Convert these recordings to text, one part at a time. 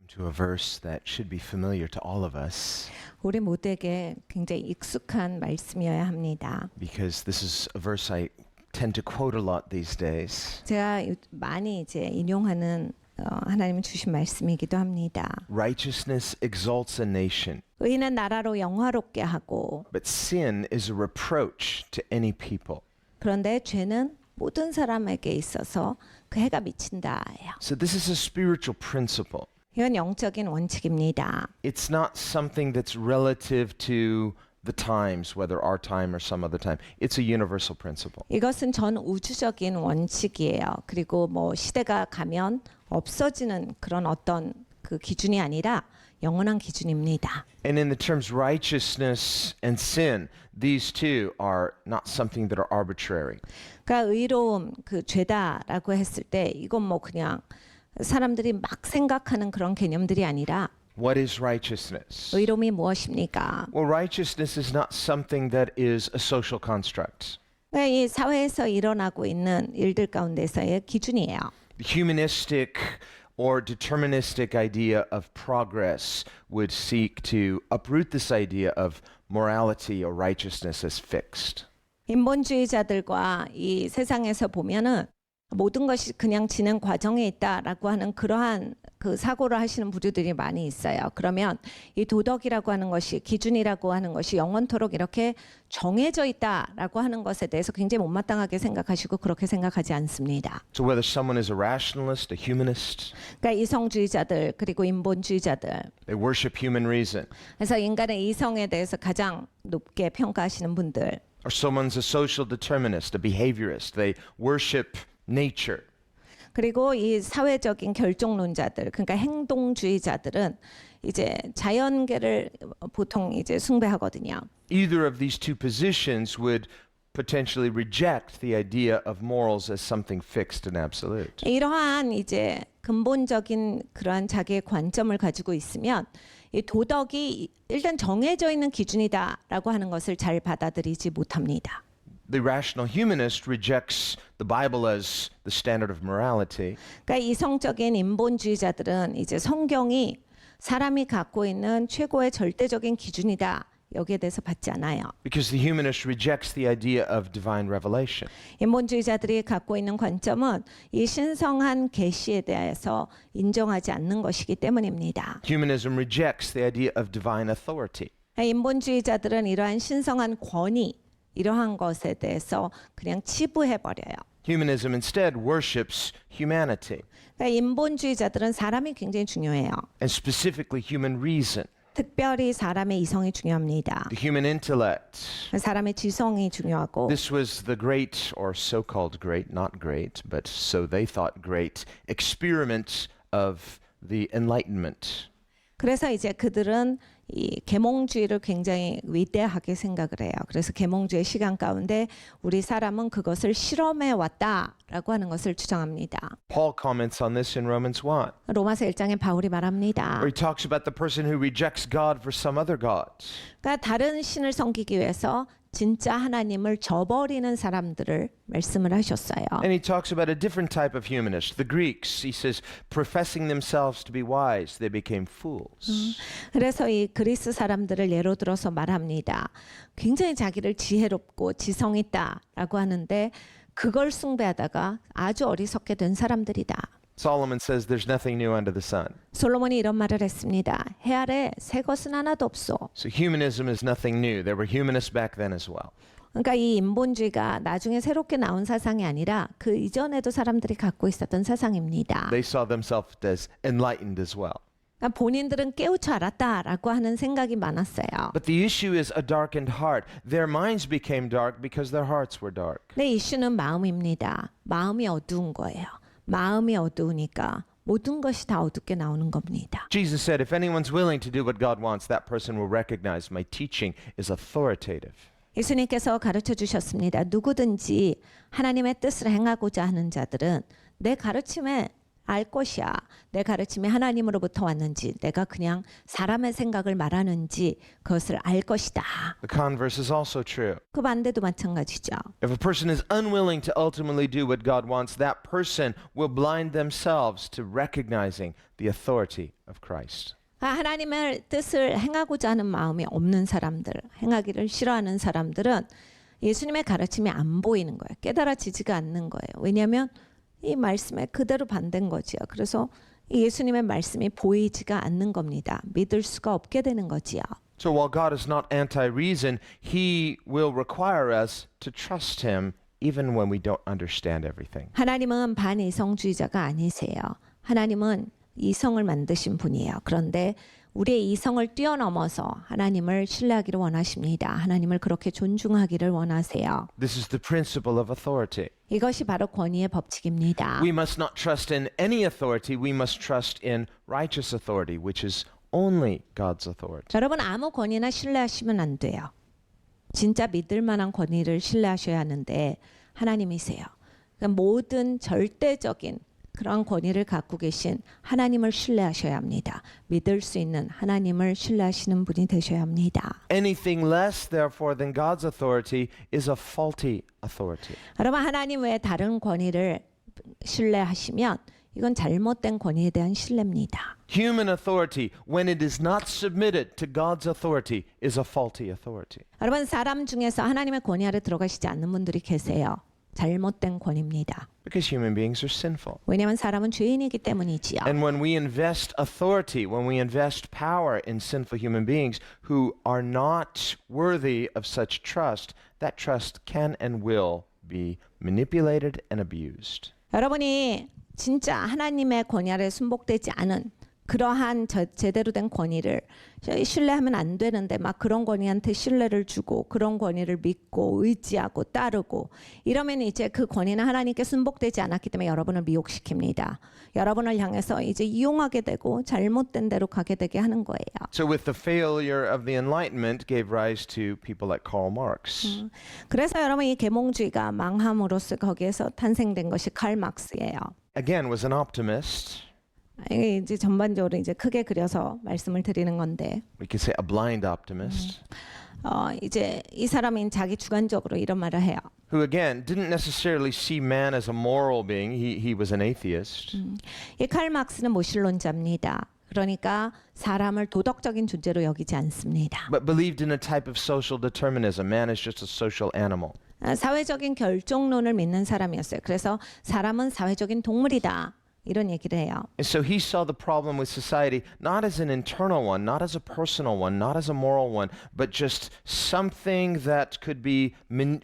to a verse that should be familiar to all of us 우리 모두에게 굉장히 익숙한 말씀이어야 합니다. because this is a verse I tend to quote a lot these days. 제가 많이 이제 인용하는 하나님이 주신 말씀이기도 합니다. Righteousness exalts a nation, 의인은 나라로 영화롭게 하고 but sin is a reproach to any people. 그런데 죄는 모든 사람에게 있어서 그 해가 미친다예요. So this is a spiritual principle. 이건 영적인 원칙입니다. It's not something that's relative to the times, whether our time or some other time. It's a universal principle. 이것은 전 우주적인 원칙이에요. 그리고 뭐 시대가 가면 없어지는 그런 어떤 그 기준이 아니라 영원한 기준입니다. And in the terms righteousness and sin, these two are not something that are arbitrary. 그러니까 의로움, 그 죄다라고 했을 때 이건 뭐 그냥 사람들이 막 생각하는 그런 개념들이 아니라 What is righteousness? 의로움이 무엇입니까? Well, righteousness is not something that is a social construct. 그러니까 이 사회에서 일어나고 있는 일들 가운데서의 기준이에요. The humanistic or deterministic idea of progress would seek to uproot this idea of morality or righteousness as fixed. 인본주의자들과 이 세상에서 보면은 모든 것이 그냥 진행 과정에 있다라고 하는 그러한 그 사고를 하시는 부류들이 많이 있어요. 그러면 이 도덕이라고 하는 것이 기준이라고 하는 것이 영원토록 이렇게 정해져 있다라고 하는 것에 대해서 굉장히 못마땅하게 생각하시고 그렇게 생각하지 않습니다. So whether someone is a rationalist, a humanist, 그러니까 이성주의자들 그리고 인본주의자들 they worship human reason, 그래서 인간의 이성에 대해서 가장 높게 평가하시는 분들 or someone's a social determinist, a behaviorist, they worship nature. 그리고 이 사회적인 결정론자들, 그러니까 행동주의자들은 이제 자연계를 보통 이제 숭배하거든요. Either of these two positions would potentially reject the idea of morals as something fixed and absolute. 이러한 이제 근본적인 그러한 자기의 관점을 가지고 있으면 이 도덕이 일단 정해져 있는 기준이다라고 하는 것을 잘 받아들이지 못합니다. The rational humanist rejects the Bible as the standard of morality. 그러니까 이성적인 인본주의자들은 이제 성경이 사람이 갖고 있는 최고의 절대적인 기준이다. 여기에 대해서 받지 않아요. Because the humanist rejects the idea of divine revelation. 인본주의자들이 갖고 있는 관점은 이 신성한 계시에 대해서 인정하지 않는 것이기 때문입니다. Humanism rejects the idea of divine authority. 인본주의자들은 이러한 신성한 권위 이러한 것에 대해서 그냥 치부해 버려요. Humanism instead worships humanity, 그러니까 인본주의자들은 사람이 굉장히 중요해요. and specifically human reason, 특별히 사람의 이성이 중요합니다. the human intellect. 사람의 지성이 중요하고 This was the great, or so-called great, not great, but so they thought great, experiment of the Enlightenment. 그래서 이제 그들은 이 계몽주의를 굉장히 위대하게 생각을 해요. 그래서 계몽주의 시간 가운데 우리 사람은 그것을 실험해 왔다라고 하는 것을 주장합니다. Paul comments on this in Romans 1, 로마서 1장에 바울이 말합니다. where he talks about the person who rejects God for some other gods. 그러니까 다른 신을 섬기기 위해서 진짜 하나님을 저버리는 사람들을 말씀을 하셨어요. And he talks about a different type of humanist, the Greeks. He says, professing themselves to be wise, they became fools. 그래서 이 그리스 사람들을 예로 들어서 말합니다. 굉장히 자기를 지혜롭고 지성 있다라고 하는데 그걸 숭배하다가 아주 어리석게 된 사람들이다. Solomon says there's nothing new under the sun. 솔로몬이 이런 말을 했습니다. 해 아래 새 것은 하나도 없어. So humanism is nothing new. There were humanists back then as well. 그러니까 이 인본주의가 나중에 새롭게 나온 사상이 아니라 그 이전에도 사람들이 갖고 있었던 사상입니다. They saw themselves as enlightened as well. 그러니까 본인들은 깨우쳐 알았다라고 하는 생각이 많았어요. But the issue is a darkened heart. Their minds became dark because their hearts were dark. 내 이슈는 마음입니다. 마음이 어두운 거예요. 마음이 어두우니까 모든 것이 다 어둡게 나오는 겁니다. Jesus said, if anyone's willing to do what God wants, that person will recognize my teaching is authoritative. 예수님께서 가르쳐 주셨습니다. 누구든지 하나님의 뜻을 행하고자 하는 자들은 내 가르침에 알 것이야. 내 가르침이 하나님으로부터 왔는지 내가 그냥 사람의 생각을 말하는지 그것을 알 것이다. The converse is also true. 그 반대도 마찬가지죠. If a person is unwilling to ultimately do what God wants, that person will blind themselves to recognizing the authority of Christ. 하나님의 뜻을 행하고자 하는 마음이 없는 사람들, 행하기를 싫어하는 사람들은 예수님의 가르침이 안 보이는 거예요. 깨달아지지가 않는 거예요. 왜냐하면 이 말씀에 그대로 반대인 거지요. 그래서 이 예수님의 말씀이 보이지가 않는 겁니다. 믿을 수가 없게 되는 거지요. So while God is not anti-reason, He will require us to trust Him even when we don't understand everything. 하나님은 반이성주의자가 아니세요. 하나님은 이성을 만드신 분이에요. 그런데 우리의 이성을 뛰어넘어서 하나님을 신뢰하기를 원하십니다. 하나님을 그렇게 존중하기를 원하세요. This is the principle of authority. 이것이 바로 권위의 법칙입니다. We must not trust in any authority. We must trust in righteous authority, which is only God's authority. 여러분 아무 권위나 신뢰하시면 안 돼요. 진짜 믿을 만한 권위를 신뢰하셔야 하는데 하나님이세요. 그러니까 모든 절대적인 그런 권위를 갖고 계신 하나님을 신뢰하셔야 합니다. 믿을 수 있는 하나님을 신뢰하시는 분이 되셔야 합니다. Anything less, therefore, than God's authority is a faulty authority. 여러분 하나님 외에 다른 권위를 신뢰하시면 이건 잘못된 권위에 대한 신뢰입니다. Human authority, when it is not submitted to God's authority, is a faulty authority. 여러분 사람 중에서 하나님의 권위 아래 들어가시지 않는 분들이 계세요. 잘못된 권위입니다. Because human beings are sinful. 왜냐하면 사람은 죄인이기 때문이지요. And when we invest authority, when we invest power in sinful human beings who are not worthy of such trust, that trust can and will be manipulated and abused. 여러분이 진짜 하나님의 권위 아래 순복되지 않은 그러한 제대로 된 권위를 신뢰하면 안 되는데 막 그런 권위한테 신뢰를 주고 그런 권위를 믿고 의지하고 따르고 이러면 이제 그 권위는 하나님께 순복되지 않았기 때문에 여러분을 미혹시킵니다. 여러분을 향해서 이제 이용하게 되고 잘못된 대로 가게 되게 하는 거예요. So with the failure of the Enlightenment gave rise to people like Karl Marx. 그래서 여러분 이 계몽주의가 망함으로써 거기에서 탄생된 것이 칼 막스예요. Again, was an optimist. 이게 이제 전반적으로 이제 크게 그려서 말씀을 드리는 건데 We could say a blind optimist. 이제 이 사람은 자기 주관적으로 이런 말을 해요. Who again didn't necessarily see man as a moral being. He was an atheist. 이 칼 막스는 모실론자입니다. 그러니까 사람을 도덕적인 존재로 여기지 않습니다. But believed in a type of social determinism. Man is just a social animal. 사회적인 결정론을 믿는 사람이었어요. 그래서 사람은 사회적인 동물이다. 이런 얘기를 해요. And so he saw the problem with society not as an internal one, not as a personal one, not as a moral one, but just something that could be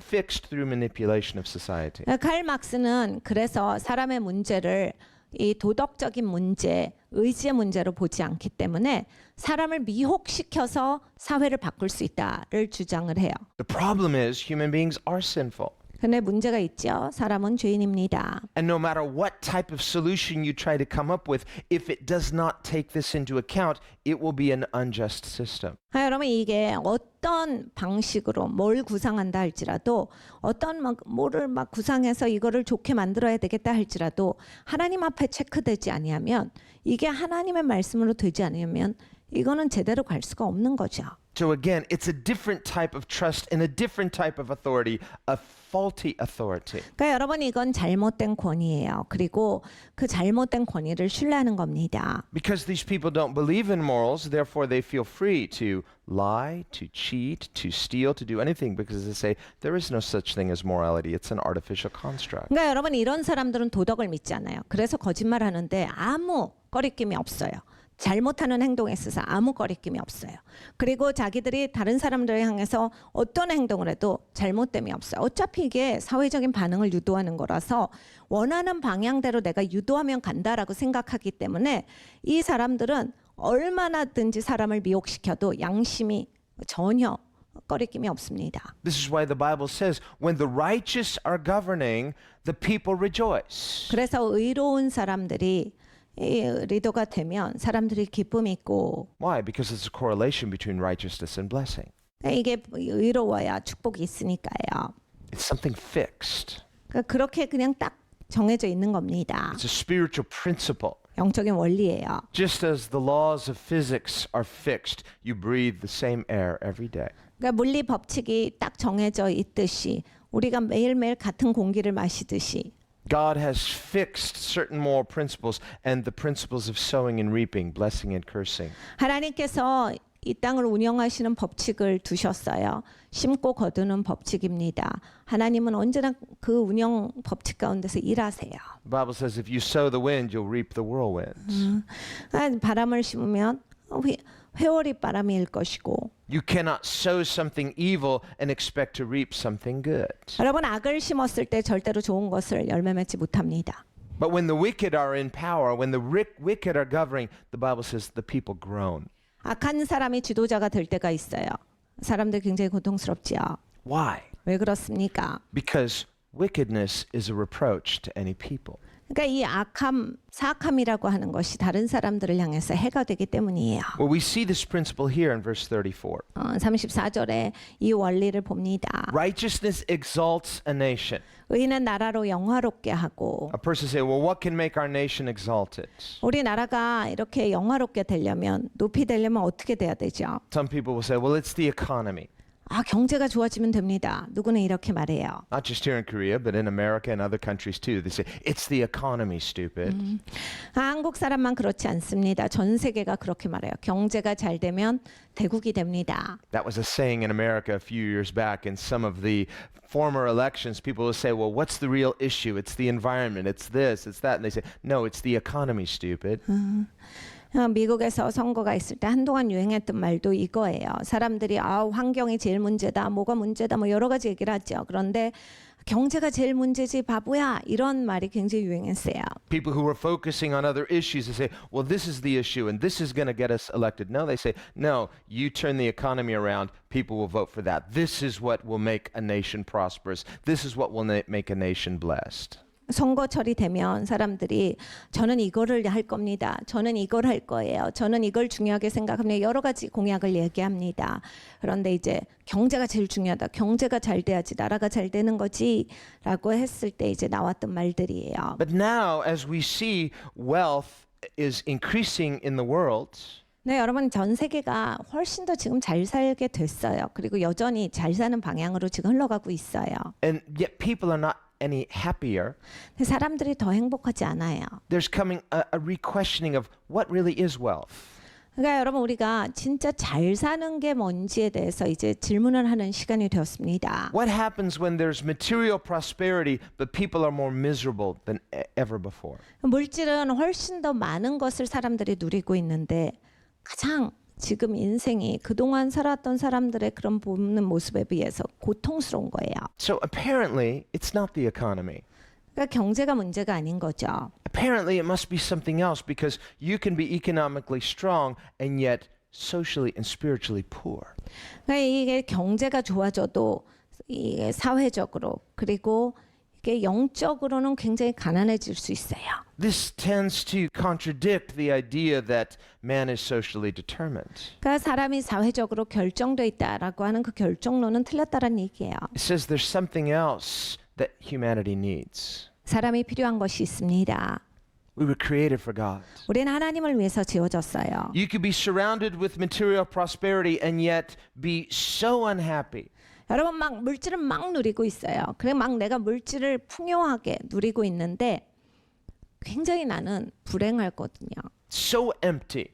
fixed through manipulation of society. 칼 막스는 그래서 사람의 문제를 이 도덕적인 문제, 의지의 문제로 보지 않기 때문에 사람을 미혹시켜서 사회를 바꿀 수 있다를 주장을 해요. The problem is human beings are sinful. 근데 문제가 있죠. 사람은 죄인입니다. And no matter what type of solution you try to come up with, if it does not take this into account, it will be an unjust system. 여러분 이게 어떤 방식으로 뭘 구상한다 할지라도 어떤 뭐를 막 구상해서 이거를 좋게 만들어야 되겠다 할지라도 하나님 앞에 체크되지 아니하면 이게 하나님의 말씀으로 되지 않으면 이거는 제대로 갈 수가 없는 거죠. So again, it's a different type of trust and a different type of authority, a faulty authority. 그러니까 여러분 이건 잘못된 권위예요. 그리고 그 잘못된 권위를 신뢰하는 겁니다. Because these people don't believe in morals, therefore they feel free to lie, to cheat, to steal, to do anything because they say there is no such thing as morality. It's an artificial construct. 그러니까 여러분 이런 사람들은 도덕을 믿지 않아요. 그래서 거짓말하는데 아무 꺼리낌이 없어요. 잘못하는 행동에 있어서 아무 거리낌이 없어요. 그리고 자기들이 다른 사람들을 향해서 어떤 행동을 해도 잘못됨이 없어요. 어차피 이게 사회적인 반응을 유도하는 거라서 원하는 방향대로 내가 유도하면 간다라고 생각하기 때문에 이 사람들은 얼마나든지 사람을 미혹시켜도 양심이 전혀 거리낌이 없습니다. This is why the Bible says, when the righteous are governing, the people rejoice. 그래서 의로운 사람들이 이 리더가 되면 사람들이 기쁨이 있고 Why? Because there's a correlation between righteousness and blessing. 이게 의로워야 축복이 있으니까요. It's something fixed. 그러니까 그렇게 그냥 딱 정해져 있는 겁니다. It's a spiritual principle. 영적인 원리예요. Just as the laws of physics are fixed, you breathe the same air every day. 그러니까 물리 법칙이 딱 정해져 있듯이 우리가 매일매일 같은 공기를 마시듯이 God has fixed certain moral principles and the principles of sowing and reaping, blessing and cursing. 하나님께서 이 땅을 운영하시는 법칙을 두셨어요. 심고 거두는 법칙입니다. 하나님은 언제나 그 운영 법칙 가운데서 일하세요. The Bible says if you sow the wind, you'll reap the whirlwinds. 바람을 심으면 회오리 바람이 일 것이고 You cannot sow something evil and expect to reap something good. 여러분 악을 심었을 때 절대로 좋은 것을 열매 맺지 못합니다. But when the wicked are in power, when the wicked are governing, the Bible says the people groan. 악한 사람이 지도자가 될 때가 있어요. 사람들 굉장히 고통스럽지요. Why? 왜 그렇습니까? Because wickedness is a reproach to any people. 그러니까 이 사악함이라고 하는 것이 다른 사람들을 향해서 해가 되기 때문이에요. Well, we see this principle here in verse 34. 34절에 이 원리를 봅니다. Righteousness exalts a nation. 의인은 나라로 영화롭게 하고 A person say, well, what can make our nation exalted? 우리 나라가 이렇게 영화롭게 되려면 높이 되려면 어떻게 돼야 되죠? Some people will say, well, it's the economy. 경제가 좋아지면 됩니다. 누구는 이렇게 말해요. Not just here in Korea, but in America and other countries too. They say, it's the economy, stupid. 한국 사람만 그렇지 않습니다. 전 세계가 그렇게 말해요. 경제가 잘 되면 대국이 됩니다. That was a saying in America a few years back. In some of the former elections, people will say, well, what's the real issue? It's the environment. It's this, it's that. And they say, no, it's the economy, stupid. 미국에서 선거가 있을 때 한동안 유행했던 말도 이거예요. 사람들이 환경이 제일 문제다, 뭐가 문제다, 뭐 여러 가지 얘기를 하죠. 그런데 경제가 제일 문제지 바보야 이런 말이 굉장히 유행했어요. People who were focusing on other issues, they say, well, this is the issue and this is going to get us elected. No, they say, no, you turn the economy around, people will vote for that. This is what will make a nation prosperous. This is what will make a nation blessed. 선거철이 되면 사람들이 저는 이거를 할 겁니다. 저는 이걸 할 거예요. 저는 이걸 중요하게 생각합니다. 여러 가지 공약을 얘기합니다. 그런데 이제 경제가 제일 중요하다. 경제가 잘 돼야지 나라가 잘 되는 거지라고 했을 때 이제 나왔던 말들이에요. But now, as we see wealth is increasing in the world, 네, 여러분 전 세계가 훨씬 더 지금 잘 살게 됐어요. 그리고 여전히 잘 사는 방향으로 지금 흘러가고 있어요. and yet people are not any happier. 근데 사람들이 더 행복하지 않아요. There's coming a re-questioning of what really is wealth. 그러니까 여러분 우리가 진짜 잘 사는 게 뭔지에 대해서 이제 질문을 하는 시간이 되었습니다. What happens when there's material prosperity but people are more miserable than ever before? 물질은 훨씬 더 많은 것을 사람들이 누리고 있는데 가장 지금 인생이 그동안 살았던 사람들의 그런 보는 모습에 비해서 고통스러운 거예요. So apparently it's not the economy. 그러니까 경제가 문제가 아닌 거죠. Apparently it must be something else because you can be economically strong and yet socially and spiritually poor. 그러니까 이게 경제가 좋아져도 이게 사회적으로 그리고 이게 영적으로는 굉장히 가난해질 수 있어요. This tends to contradict the idea that man is socially determined. 그러니까 사람이 사회적으로 결정돼 있다라고 하는 그 결정론은 틀렸다는 얘기예요. It says there's something else that humanity needs. 사람이 필요한 것이 있습니다. We were created for God. 우리는 하나님을 위해서 지어졌어요. You could be surrounded with material prosperity and yet be so unhappy. 여러분 막 물질을 막 누리고 있어요. 그래 막 내가 물질을 풍요하게 누리고 있는데 굉장히 나는 불행하거든요. So empty.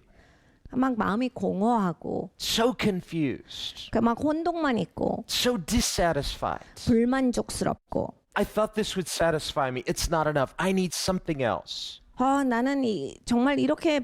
막 마음이 공허하고 So confused. 막 혼동만 있고 So dissatisfied. 불만족스럽고 I thought this would satisfy me. It's not enough. I need something else. 나는 정말 이렇게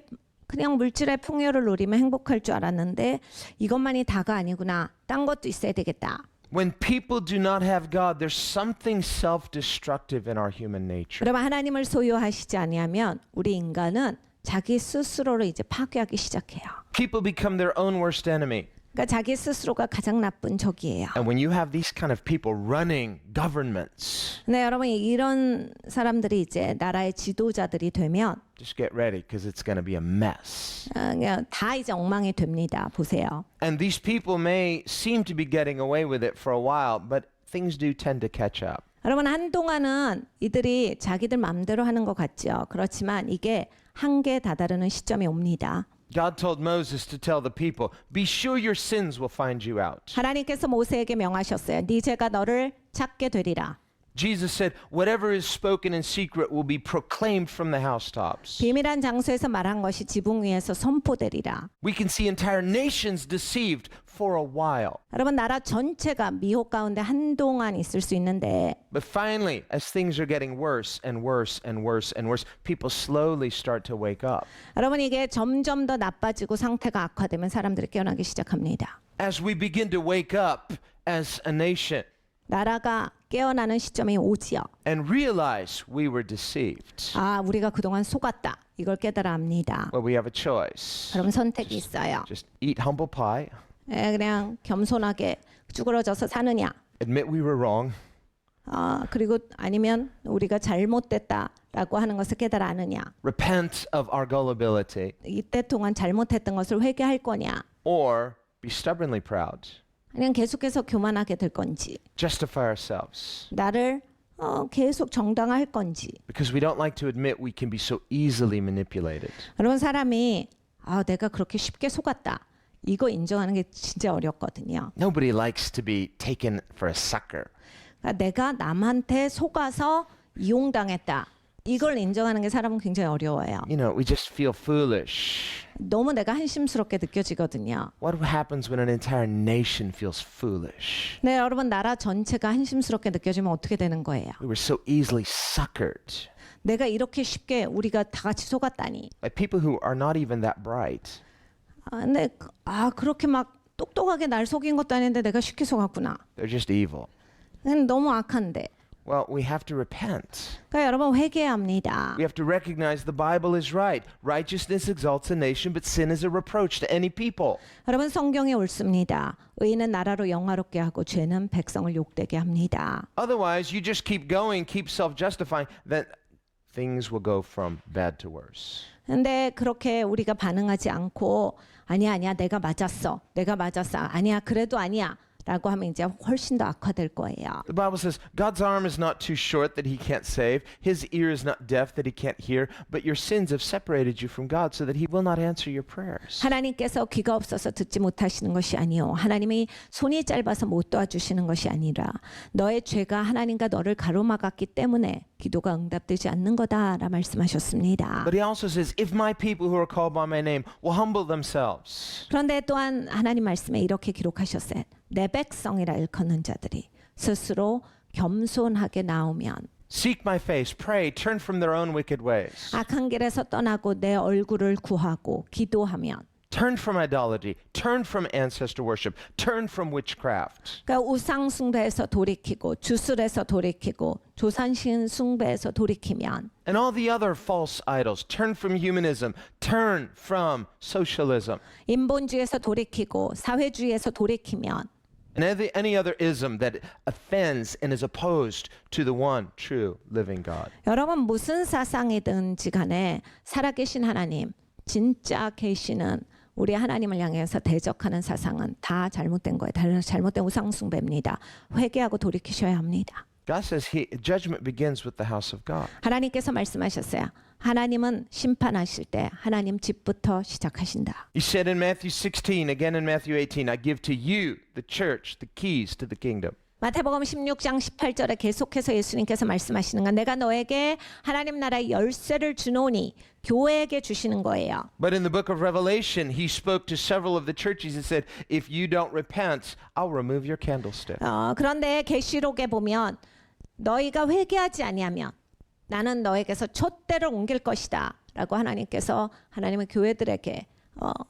그냥 물질의 풍요를 누리면 행복할 줄 알았는데 이것만이 다가 아니구나. 딴 것도 있어야 되겠다. When people do not have God, there's something self-destructive in our human nature. 여러분 하나님을 소유하시지 아니하면 우리 인간은 자기 스스로를 이제 파괴하기 시작해요. People become their own worst enemy. 그러니까 자기 스스로가 가장 나쁜 적이에요. And when you have these kind of people running governments, 네, 여러분 이런 사람들이 이제 나라의 지도자들이 되면 just get ready because it's going to be a mess. 그냥 다 이제 엉망이 됩니다. 보세요. And these people may seem to be getting away with it for a while, but things do tend to catch up. 여러분 한동안은 이들이 자기들 마음대로 하는 것 같죠. 그렇지만 이게 한계에 다다르는 시점이 옵니다. God told Moses to tell the people, be sure your sins will find you out. 하나님께서 모세에게 명하셨어요. 네 죄가 너를 찾게 되리라. Jesus said, whatever is spoken in secret will be proclaimed from the housetops. 비밀한 장소에서 말한 것이 지붕 위에서 선포되리라. We can see entire nations deceived for a while. 여러분 나라 전체가 미혹 가운데 한동안 있을 수 있는데 But finally, as things are getting worse and worse and worse and worse, people slowly start to wake up. 여러분 이게 점점 더 나빠지고 상태가 악화되면 사람들이 깨어나기 시작합니다. As we begin to wake up as a nation 나라가 깨어나는 시점이 오지요. and realize we were deceived, 아, 우리가 그동안 속았다. 이걸 깨달아 합니다. well, we have a choice. 그럼 선택이 있어요. Just eat humble pie, 그냥 겸손하게 쭈그러져서 사느냐. admit we were wrong, 그리고 아니면 우리가 잘못됐다라고 하는 것을 깨달아 아느냐. repent of our gullibility, 이때 동안 잘못했던 것을 회개할 거냐. or be stubbornly proud, 아니면 계속해서 교만하게 될 건지. justify ourselves. 나를 계속 정당화할 건지. Because we don't like to admit we can be so easily manipulated. 여러분 사람이 내가 그렇게 쉽게 속았다. 이거 인정하는 게 진짜 어렵거든요. Nobody likes to be taken for a sucker. 그러니까 내가 남한테 속아서 이용당했다. 이걸 인정하는 게 사람은 굉장히 어려워요. You know, we just feel foolish. 너무 내가 한심스럽게 느껴지거든요. What happens when an entire nation feels foolish? 네, 여러분 나라 전체가 한심스럽게 느껴지면 어떻게 되는 거예요? We were so easily suckered 내가 이렇게 쉽게 우리가 다 같이 속았다니. by people who are not even that bright. 근데 그렇게 막 똑똑하게 날 속인 것도 아닌데 내가 쉽게 속았구나. They're just evil. 너무 악한데. Well, we have to repent. 그러니까 여러분 회개해야 합니다. We have to recognize the Bible is right. Righteousness exalts a nation, but sin is a reproach to any people. 여러분 성경에 옳습니다. 의는 나라로 영화롭게 하고 죄는 백성을 욕되게 합니다. Otherwise, you just keep going, keep self-justifying, then things will go from bad to worse. 근데 그렇게 우리가 반응하지 않고 아니야 내가 맞았어 아니야 그래도 아니야 라고 하면 이제 훨씬 더 악화될 거예요. The Bible says, God's arm is not too short that he can't save. His ear is not deaf that he can't hear. But your sins have separated you from God so that he will not answer your prayers. 하나님께서 귀가 없어서 듣지 못하시는 것이 아니요 하나님이 손이 짧아서 못 도와주시는 것이 아니라 너의 죄가 하나님과 너를 가로막았기 때문에 기도가 응답되지 않는 거다라 말씀하셨습니다. But he also says, if my people who are called by my name will humble themselves. 그런데 또한 하나님 말씀에 이렇게 기록하셨어요. 내 백성이라 일컫는 자들이 스스로 겸손하게 나오면 Seek my face, pray, turn from their own wicked ways. 악한 길에서 떠나고 내 얼굴을 구하고 기도하면 Turn from idolatry, turn from ancestor worship, turn from witchcraft. 그러니까 우상 숭배에서 돌이키고 주술에서 돌이키고 조산신 숭배에서 돌이키면 And all the other false idols, turn from humanism, turn from socialism. 인본주의에서 돌이키고 사회주의에서 돌이키면 And any other ism that offends and is opposed to the one true living God. 여러분 무슨 사상이든지 간에 살아계신 하나님 진짜 계시는 우리 하나님을 향해서 대적하는 사상은 다 잘못된 거예요. 잘못된 우상 숭배입니다. 회개하고 돌이키셔야 합니다. God says judgment begins with the house of God. 하나님께서 말씀하셨어요. 하나님은 심판하실 때 하나님 집부터 시작하신다. He said in Matthew 16, again in Matthew 18, I give to you, the church, the keys to the kingdom. 마태복음 16장 18절에 계속해서 예수님께서 말씀하시는 건 내가 너에게 하나님 나라의 열쇠를 주노니 교회에게 주시는 거예요. But in the book of Revelation, he spoke to several of the churches and said, if you don't repent, I'll remove your candlestick. 그런데 계시록에 보면 너희가 회개하지 아니하면 나는 너에게서 촛대를 옮길 것이다 라고 하나님의 교회들에게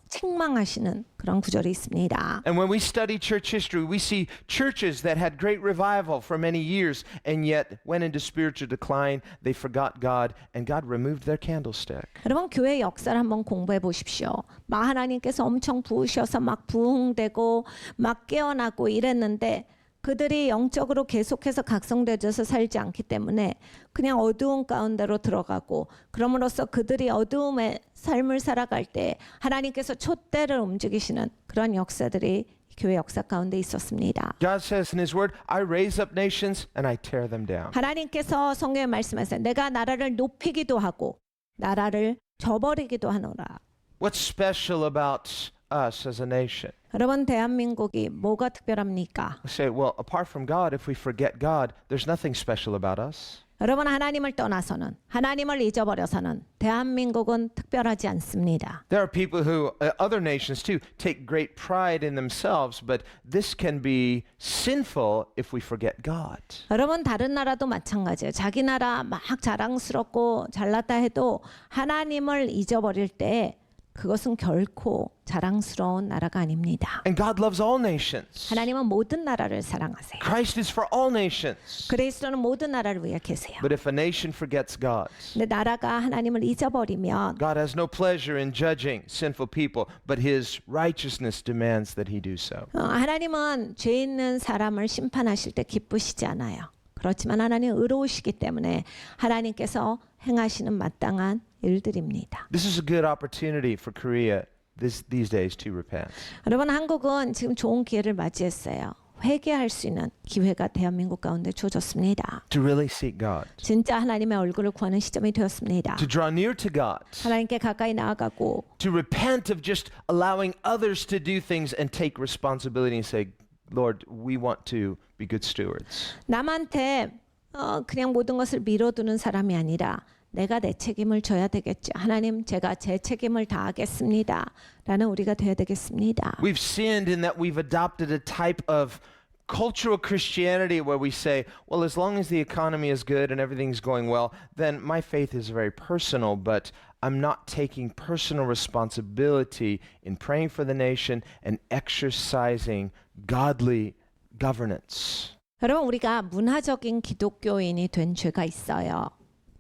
책망하시는 그런 구절이 있습니다. And when we study church history, we see churches that had great revival for many years and yet went into spiritual decline. They forgot God and God removed their candlestick. 여러분 교회 역사를 한번 공부해 보십시오. 막 하나님께서 엄청 부으셔서 막 부흥되고 막 깨어나고 이랬는데 그들이 영적으로 계속해서 각성되어서 살지 않기 때문에 그냥 어두운 가운데로 들어가고 그럼으로써 그들이 어두움의 삶을 살아갈 때 하나님께서 촛대를 움직이시는 그런 역사들이 교회 역사 가운데 있었습니다. God says in His Word, I raise up nations and I tear them down. 하나님께서 성경에 말씀하세요. 내가 나라를 높이기도 하고 나라를 저버리기도 하노라. What's special about us as a nation? 여러분 대한민국이 뭐가 특별합니까? I say, well, apart from God, if we forget God, there's nothing special about us. 여러분 하나님을 떠나서는 하나님을 잊어버려서는 대한민국은 특별하지 않습니다. There are people who, other nations too, take great pride in themselves, but this can be sinful if we forget God. 여러분 다른 나라도 마찬가지예요. 자기 나라 막 자랑스럽고 잘났다 해도 하나님을 잊어버릴 때 그것은 결코 자랑스러운 나라가 아닙니다. And God loves all nations. 하나님은 모든 나라를 사랑하세요. Christ is for all nations. 그리스도는 모든 나라를 위해 계세요. But if a nation forgets God, 근데 나라가 하나님을 잊어버리면 God has no pleasure in judging sinful people, but His righteousness demands that He do so. 하나님은 죄 있는 사람을 심판하실 때 기쁘시지 않아요. 그렇지만 하나님은 의로우시기 때문에 하나님께서 행하시는 마땅한 일들입니다. This is a good opportunity for Korea these days to repent. 여러분 한국은 지금 좋은 기회를 맞이했어요. 회개할 수 있는 기회가 대한민국 가운데 주어졌습니다. To really seek God. 진짜 하나님의 얼굴을 구하는 시점이 되었습니다. To draw near to God. 하나님께 가까이 나아가고 To repent of just allowing others to do things and take responsibility and say, Lord, we want to be good stewards. 남한테 그냥 모든 것을 밀어두는 사람이 아니라 내가 내 책임을 져야 되겠죠. 하나님 제가 제 책임을 다하겠습니다. 라는 우리가 되어야 되겠습니다. We've sinned in that we've adopted a type of cultural Christianity where we say, well, as long as the economy is good and everything's going well, then my faith is very personal, but I'm not taking personal responsibility in praying for the nation and exercising godly governance. 여러분 우리가 문화적인 기독교인이 된 죄가 있어요.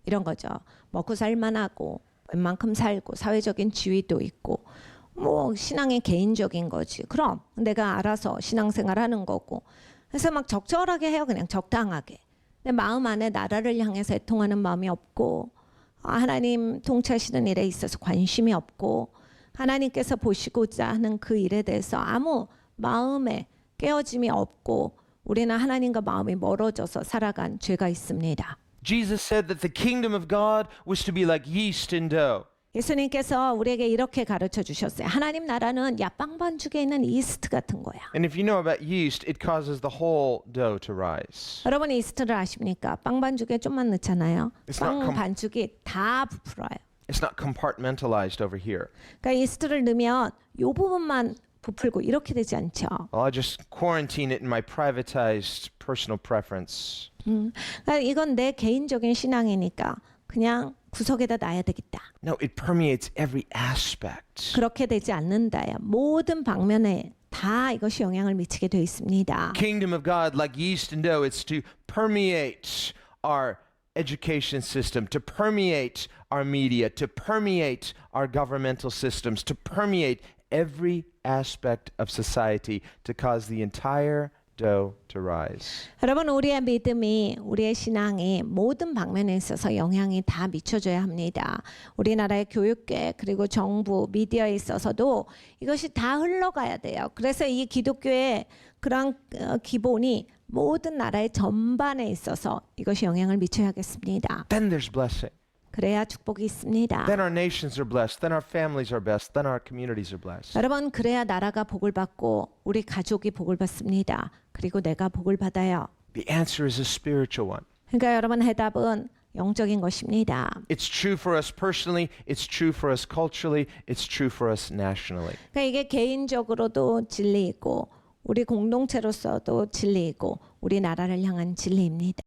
이런 거죠. 먹고 살만하고 웬만큼 살고 사회적인 지위도 있고 뭐 신앙이 개인적인 거지. 그럼 내가 알아서 신앙생활하는 거고. 그래서 막 적절하게 해요. 그냥 적당하게. 근데 마음 안에 나라를 향해서 애통하는 마음이 없고 하나님 통치하시는 일에 있어서 관심이 없고 하나님께서 보시고자 하는 그 일에 대해서 아무 마음에 깨어짐이 없고 우리는 하나님과 마음이 멀어져서 살아간 죄가 있습니다. Jesus said that the kingdom of God was to be like yeast in dough. 예수님께서 우리에게 이렇게 가르쳐 주셨어요. 하나님 나라는 야빵 반죽에 있는 이스트 같은 거야. And if you know about yeast, it causes the whole dough to rise. 여러분 이스트를 아십니까? 빵 반죽에 좀만 넣잖아요. It's 빵 not 반죽이 다 부풀어요. It's not compartmentalized over here. 그러니까 이스트를 넣으면 요 부분만 부풀고 이렇게 되지 않죠. Well, I'll just quarantine it in my privatized personal preference. 그러니까 이건 내 개인적인 신앙이니까 그냥 구석에다 놔야 되겠다. No, it permeates every aspect. 그렇게 되지 않는다요. 모든 방면에 다 이것이 영향을 미치게 되어 있습니다. Kingdom of God, like yeast and dough, it's to permeate our education system, to permeate our media, to permeate our governmental systems, to permeate every aspect of society, to cause the entire dough to rise. 여러분 우리의 믿음이 우리의 신앙이 모든 방면에 있어서 영향이 다 미쳐줘야 합니다. 우리나라의 교육계 그리고 정부 미디어에 있어서도 이것이 다 흘러가야 돼요. 그래서 이 기독교의 그런 기본이 모든 나라의 전반에 있어서 이것이 영향을 미쳐야겠습니다. Then there's blessing. 그래야 축복이 있습니다. Then our nations are blessed. Then our families are blessed. Then our communities are blessed. 여러분 그래야 나라가 복을 받고 우리 가족이 복을 받습니다. 그리고 내가 복을 받아요. The answer is a spiritual one. 그러니까 여러분 해답은 영적인 것입니다. It's true for us personally. It's true for us culturally. It's true for us nationally. 그러니까 이게 개인적으로도 진리이고 우리 공동체로서도 진리이고 우리 나라를 향한 진리입니다.